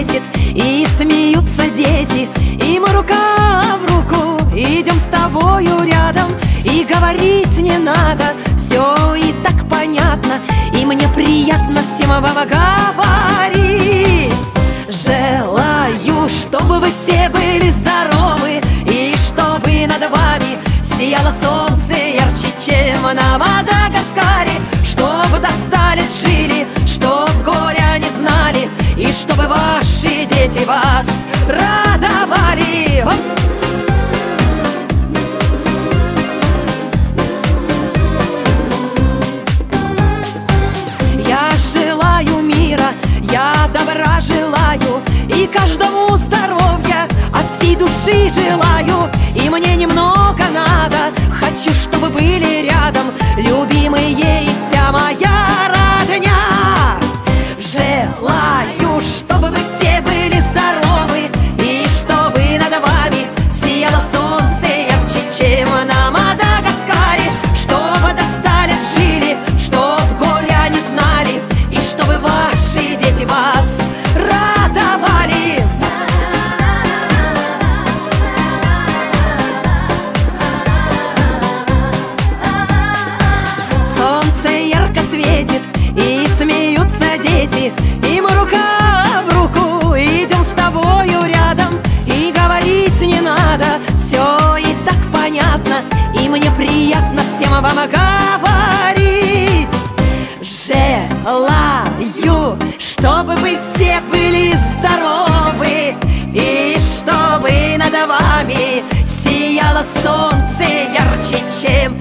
светит, и смеются дети, и мы рука в руку идем с тобою рядом. И говорить не надо, все и так понятно, и мне приятно всем вам говорить. Желаю, чтобы вы все были здоровы, и чтобы над вами сияло солнце ярче, чем на Мадагаскаре. Чтобы до 100 лет жили, чтоб горя не знали, и чтобы ваши дети вас радовали. Я желаю мира, я добра желаю, и каждому здоровья от всей души желаю. И мне немного надо, хочу, чтобы были рядом любимые и вся моя родня. Желаю, чтобы вы все были здоровы, и чтобы над вами сияло солнце ярче, чем на Мадагаскаре. Чтобы до 100 лет жили, чтоб горя не знали, и чтобы ваши дети вас радовали. Солнце ярко светит, и смеются дети, и мы рука в руку идем с тобою рядом. И говорить не надо, все и так понятно, и мне приятно всем вам говорить. Желаю, чтобы вы все были здоровы, и чтобы над вами сияло солнце ярче, чем